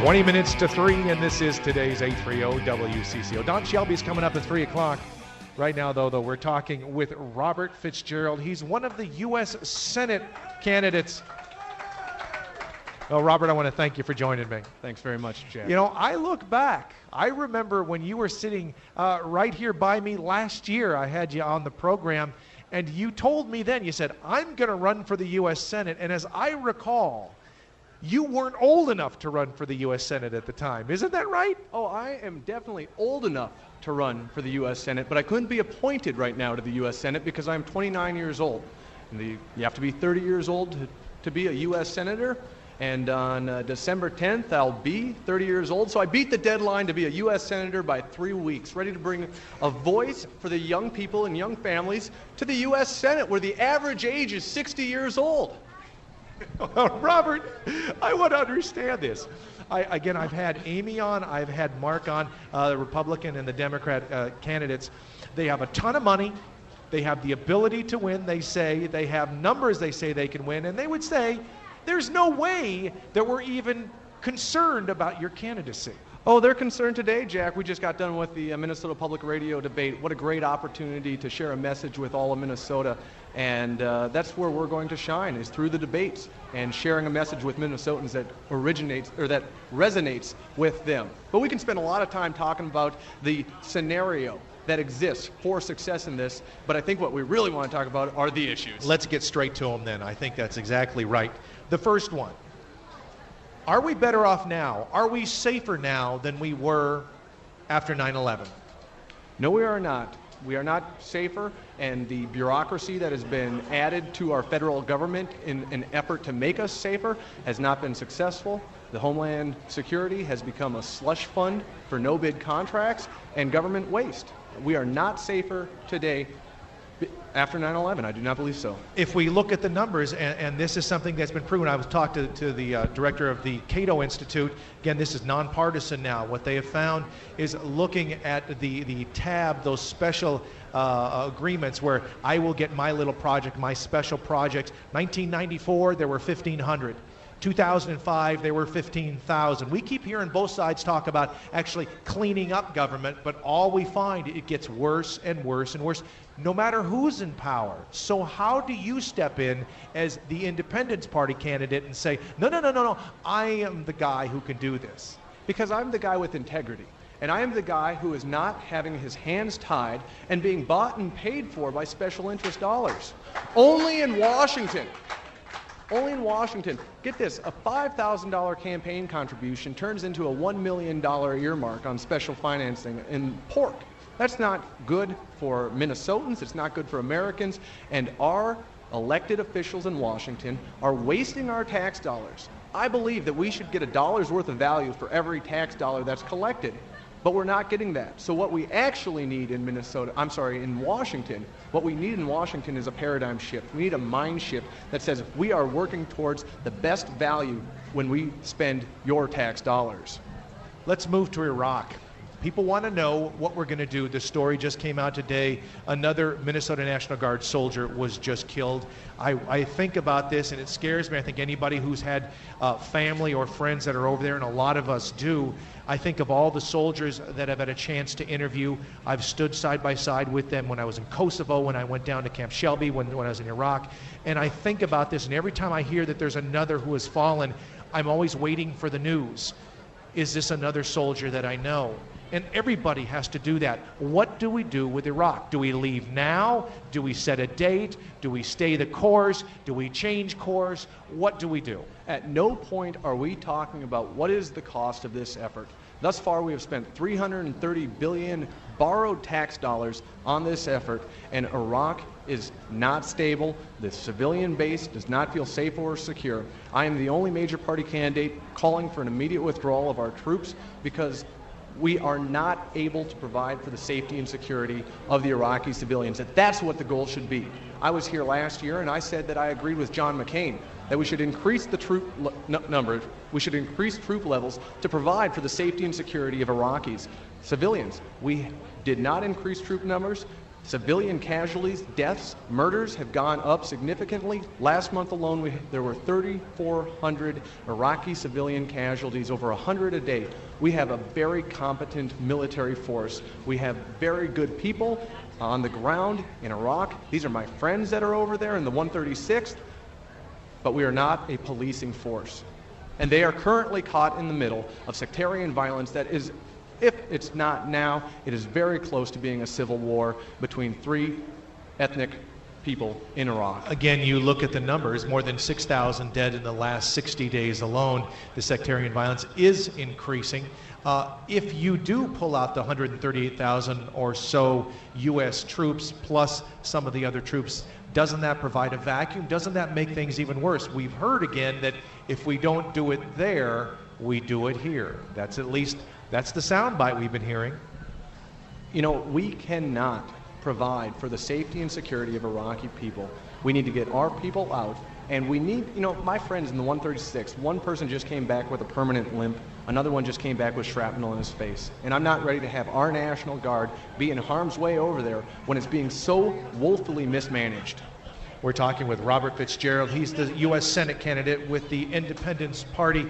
20 minutes to 3, and this is today's 830 WCCO. Don Shelby's coming up at 3 o'clock. Right now, though, we're talking with Robert Fitzgerald. He's one of the U.S. Senate candidates. Well, Robert, I want to thank you for joining me. Thanks very much, Jack. You know, I look back. I remember when you were sitting right here by me last year. I had you on the program, and you told me then, you said, I'm going to run for the U.S. Senate. And as I recall, you weren't old enough to run for the U.S. Senate at the time. Isn't that right? Oh, I am definitely old enough to run for the U.S. Senate, but I couldn't be appointed right now to the U.S. Senate because I'm 29 years old. And you have to be 30 years old to be a U.S. Senator. And on December 10th, I'll be 30 years old. So I beat the deadline to be a U.S. Senator by 3 weeks, ready to bring a voice for the young people and young families to the U.S. Senate, where the average age is 60 years old. Robert, I want to understand this. I've had Amy on, I've had Mark on, the Republican and the Democrat candidates. They have a ton of money. They have the ability to win, they say. They have numbers they say they can win. And they would say, there's no way that we're even concerned about your candidacy. Oh, they're concerned today, Jack. We just got done with the Minnesota Public Radio debate. What a great opportunity to share a message with all of Minnesota. And that's where we're going to shine, is through the debates and sharing a message with Minnesotans that resonates with them. But we can spend a lot of time talking about the scenario that exists for success in this. But I think what we really want to talk about are the issues. Let's get straight to them then. I think that's exactly right. The first one. Are we better off now? Are we safer now than we were after 9/11? No, we are not. We are not safer, and the bureaucracy that has been added to our federal government in an effort to make us safer has not been successful. The Homeland Security has become a slush fund for no-bid contracts and government waste. We are not safer today after 9/11. I do not believe so. If we look at the numbers, and this is something that's been proven, I was talking to the director of the Cato Institute. Again, this is nonpartisan now. What they have found is looking at the tab, those special agreements where I will get my little project, my special project. 1994, there were 1,500. 2005, there were 15,000. We keep hearing both sides talk about actually cleaning up government, but all we find, it gets worse and worse and worse, no matter who's in power. So how do you step in as the Independence Party candidate and say, no, I am the guy who can do this? Because I'm the guy with integrity. And I am the guy who is not having his hands tied and being bought and paid for by special interest dollars. Only in Washington. Only in Washington. Get this, a $5,000 campaign contribution turns into a $1 million earmark on special financing in pork. That's not good for Minnesotans, it's not good for Americans, and our elected officials in Washington are wasting our tax dollars. I believe that we should get a dollar's worth of value for every tax dollar that's collected. But we're not getting that. So what we actually need in in Washington, what we need in Washington is a paradigm shift. We need a mind shift that says we are working towards the best value when we spend your tax dollars. Let's move to Iraq. People want to know what we're going to do. The story just came out today. Another Minnesota National Guard soldier was just killed. I think about this and it scares me. I think anybody who's had family or friends that are over there, and a lot of us do, I think of all the soldiers that I've had a chance to interview. I've stood side by side with them when I was in Kosovo, when I went down to Camp Shelby, when I was in Iraq. And I think about this, and every time I hear that there's another who has fallen, I'm always waiting for the news. Is this another soldier that I know? And everybody has to do that. What do we do with Iraq? Do we leave now? Do we set a date? Do we stay the course? Do we change course? What do we do? At no point are we talking about what is the cost of this effort. Thus far, we have spent $330 billion borrowed tax dollars on this effort, and Iraq is not stable. The civilian base does not feel safe or secure. I am the only major party candidate calling for an immediate withdrawal of our troops because we are not able to provide for the safety and security of the Iraqi civilians. That's what the goal should be. I was here last year and I said that I agreed with John McCain that we should increase the troop numbers, we should increase troop levels to provide for the safety and security of Iraqis, civilians. We did not increase troop numbers Civilian casualties, deaths, murders have gone up significantly. Last month alone, there were 3,400 Iraqi civilian casualties, over 100 a day. We have a very competent military force. We have very good people on the ground in Iraq. These are my friends that are over there in the 136th, but we are not a policing force. And they are currently caught in the middle of sectarian violence that is, if it's not now, it is very close to being a civil war between three ethnic people in Iraq. Again, you look at the numbers, more than 6,000 dead in the last 60 days alone. The sectarian violence is increasing. If you do pull out the 138,000 or so U.S. troops plus some of the other troops, doesn't that provide a vacuum? Doesn't that make things even worse? We've heard again that if we don't do it there, we do it here. That's the soundbite we've been hearing. You know, we cannot provide for the safety and security of Iraqi people. We need to get our people out, and we need, you know, my friends in the 136, one person just came back with a permanent limp, another one just came back with shrapnel in his face. And I'm not ready to have our National Guard be in harm's way over there when it's being so woefully mismanaged. We're talking with Robert Fitzgerald. He's the U.S. Senate candidate with the Independence Party.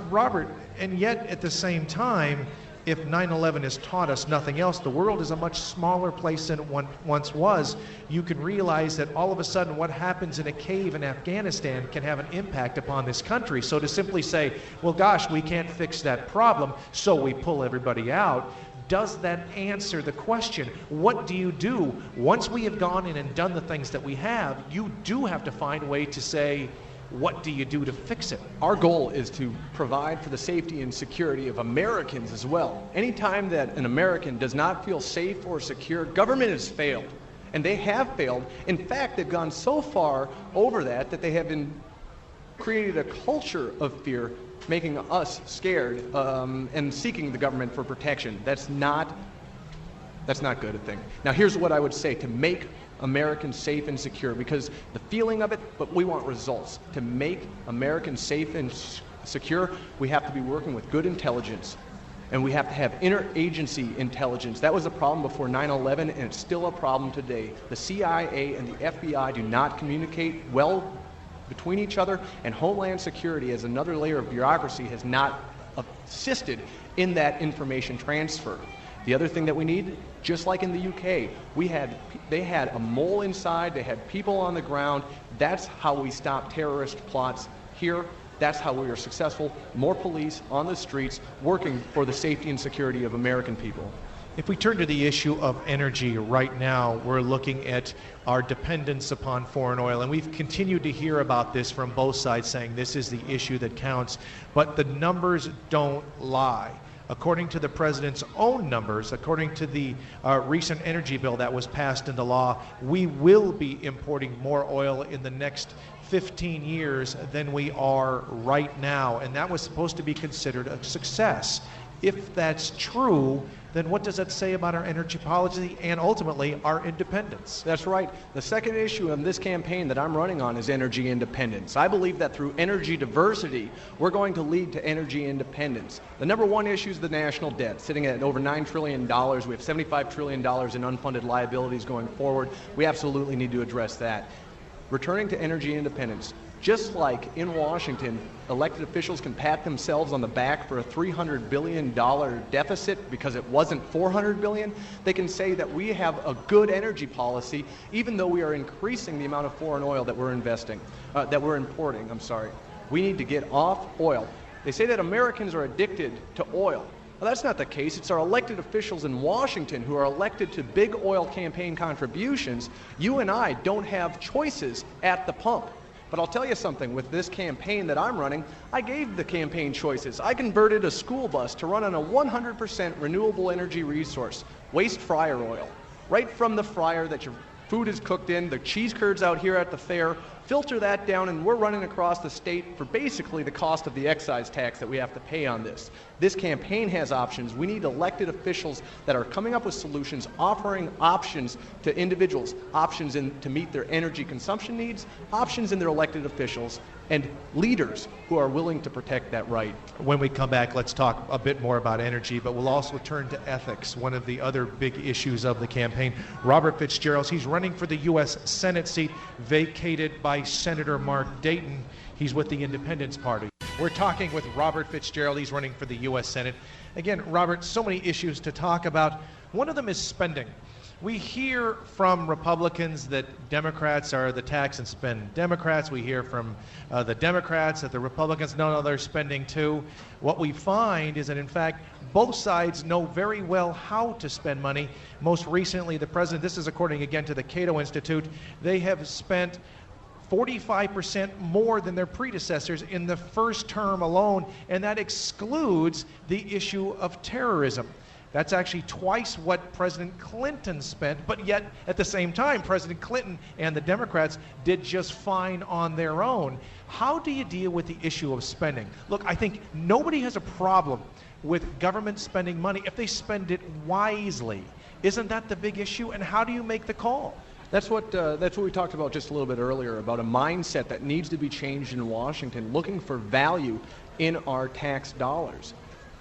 Robert, and yet at the same time, if 9/11 has taught us nothing else, the world is a much smaller place than it once was. You can realize that all of a sudden what happens in a cave in Afghanistan can have an impact upon this country. So to simply say, well, gosh, we can't fix that problem, so we pull everybody out, does that answer the question? What do you do? Once we have gone in and done the things that we have, you do have to find a way to say, what do you do to fix it? Our goal is to provide for the safety and security of Americans as well. Anytime that an American does not feel safe or secure, government has failed. And they have failed. In fact, they've gone so far over that they have created a culture of fear, making us scared and seeking the government for protection. That's not good, I think. Now, here's what I would say to make Americans safe and secure, because the feeling of it, but we want results. To make Americans safe and secure, we have to be working with good intelligence, and we have to have interagency intelligence. That was a problem before 9/11, and it's still a problem today. The CIA and the FBI do not communicate well between each other, and Homeland Security, as another layer of bureaucracy, has not assisted in that information transfer. The other thing that we need, just like in the UK, they had a mole inside, they had people on the ground. That's how we stop terrorist plots here. That's how we are successful. More police on the streets working for the safety and security of American people. If we turn to the issue of energy right now, we're looking at our dependence upon foreign oil, and we've continued to hear about this from both sides, saying this is the issue that counts, but the numbers don't lie. According to the president's own numbers, according to the recent energy bill that was passed into law, we will be importing more oil in the next 15 years than we are right now, and that was supposed to be considered a success. If that's true, then what does that say about our energy policy and ultimately our independence? That's right. The second issue in this campaign that I'm running on is energy independence. I believe that through energy diversity, we're going to lead to energy independence. The number one issue is the national debt, sitting at over $9 trillion. We have $75 trillion in unfunded liabilities going forward. We absolutely need to address that. Returning to energy independence. Just like in Washington, elected officials can pat themselves on the back for a $300 billion deficit because it wasn't $400 billion, they can say that we have a good energy policy, even though we are increasing the amount of foreign oil that we're importing. We need to get off oil. They say that Americans are addicted to oil. Well, that's not the case. It's our elected officials in Washington who are elected to big oil campaign contributions. You and I don't have choices at the pump. But I'll tell you something, with this campaign that I'm running, I gave the campaign choices. I converted a school bus to run on a 100% renewable energy resource, waste fryer oil. Right from the fryer that your food is cooked in, the cheese curds out here at the fair, filter that down, and we're running across the state for basically the cost of the excise tax that we have to pay on this. This campaign has options. We need elected officials that are coming up with solutions, offering options to individuals, options to meet their energy consumption needs, options in their elected officials, and leaders who are willing to protect that right. When we come back, let's talk a bit more about energy, but we'll also turn to ethics, one of the other big issues of the campaign. Robert Fitzgerald, he's running for the U.S. Senate seat vacated by Senator Mark Dayton. He's with the Independence Party. We're talking with Robert Fitzgerald. He's running for the U.S. Senate. Again, Robert, so many issues to talk about. One of them is spending. We hear from Republicans that Democrats are the tax and spend Democrats. We hear from the Democrats that the Republicans, no, they're spending too. What we find is that, in fact, both sides know very well how to spend money. Most recently, the president, this is according again to the Cato Institute, they have spent 45% more than their predecessors in the first term alone, and that excludes the issue of terrorism. That's actually twice what President Clinton spent, but yet at the same time, President Clinton and the Democrats did just fine on their own. How do you deal with the issue of spending? Look, I think nobody has a problem with government spending money if they spend it wisely. Isn't that the big issue? And how do you make the call? That's what we talked about just a little bit earlier, about a mindset that needs to be changed in Washington, looking for value in our tax dollars.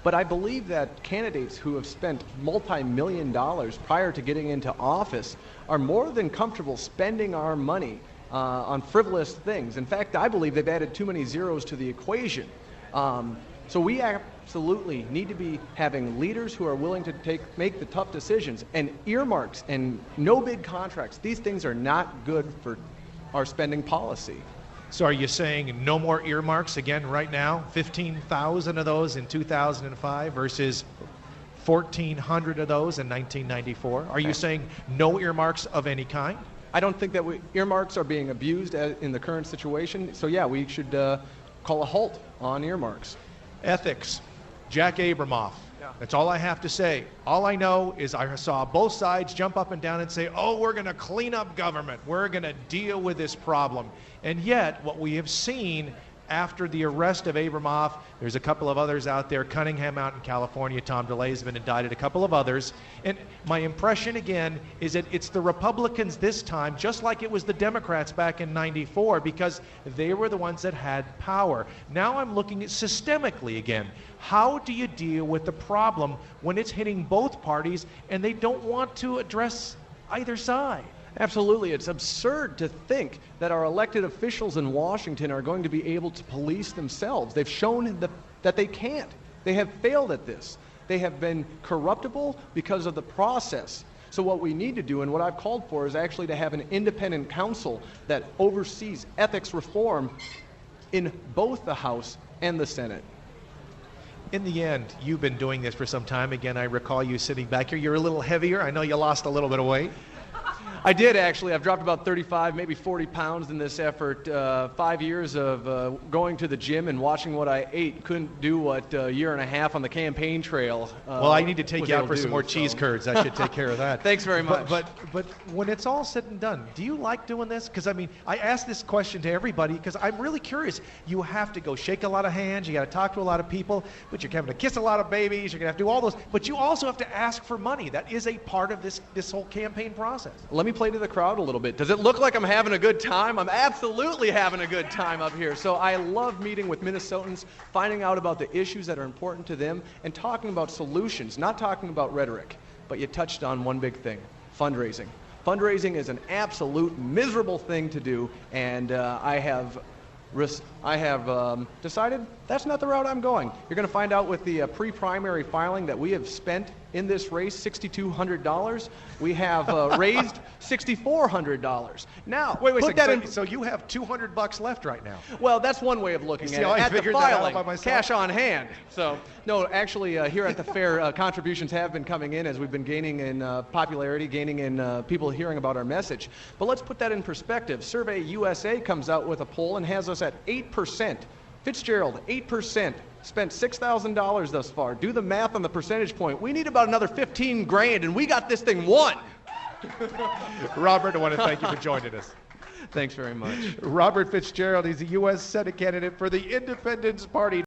But I believe that candidates who have spent multi-million dollars prior to getting into office are more than comfortable spending our money on frivolous things. In fact, I believe they've added too many zeros to the equation. So we absolutely need to be having leaders who are willing to make the tough decisions. And earmarks and no bid contracts, these things are not good for our spending policy. So are you saying no more earmarks again right now? 15,000 of those in 2005 versus 1,400 of those in 1994? Are you saying no earmarks of any kind? I don't think that earmarks are being abused in the current situation. So yeah, we should call a halt on earmarks. Ethics. Jack Abramoff. Yeah. That's all I have to say. All I know is I saw both sides jump up and down and say, oh, we're going to clean up government. We're going to deal with this problem. And yet, what we have seen after the arrest of Abramoff, there's a couple of others out there, Cunningham out in California, Tom DeLay has been indicted, a couple of others. And my impression, again, is that it's the Republicans this time, just like it was the Democrats back in '94, because they were the ones that had power. Now I'm looking at systemically again. How do you deal with the problem when it's hitting both parties and they don't want to address either side? Absolutely. It's absurd to think that our elected officials in Washington are going to be able to police themselves. They've shown that they can't. They have failed at this. They have been corruptible because of the process. So what we need to do, and what I've called for, is actually to have an independent council that oversees ethics reform in both the House and the Senate. In the end, you've been doing this for some time. Again, I recall you sitting back here. You're a little heavier. I know you lost a little bit of weight. I did, actually. I've dropped about 35, maybe 40 pounds in this effort. 5 years of going to the gym and watching what I ate. Couldn't do what a year and a half on the campaign trail. Well, I need to take you out for some more cheese curds. I should take care of that. Thanks very much. But when it's all said and done, do you like doing this? Because, I mean, I ask this question to everybody because I'm really curious. You have to go shake a lot of hands. You got to talk to a lot of people. But you're having to kiss a lot of babies. You're going to have to do all those. But you also have to ask for money. That is a part of this whole campaign process. Let me play to the crowd a little bit. Does it look like I'm having a good time? I'm absolutely having a good time up here. So I love meeting with Minnesotans, finding out about the issues that are important to them, and talking about solutions, not talking about rhetoric. But you touched on one big thing, fundraising. Fundraising is an absolute miserable thing to do, and I have decided that's not the route I'm going. You're going to find out with the pre-primary filing that we have spent in this race $6,200. We have raised $6,400. Now, wait a second. So you have $200 left right now. Well, that's one way of looking at it. At the filing, cash on hand. So, no, actually, here at the fair, contributions have been coming in as we've been gaining in popularity, gaining in people hearing about our message. But let's put that in perspective. Survey USA comes out with a poll and has us at 8%. Fitzgerald, 8%. Spent $6,000 thus far. Do the math on the percentage point. We need about another 15 grand, and we got this thing won. Robert, I want to thank you for joining us. Thanks very much. Robert Fitzgerald, he's a U.S. Senate candidate for the Independence Party.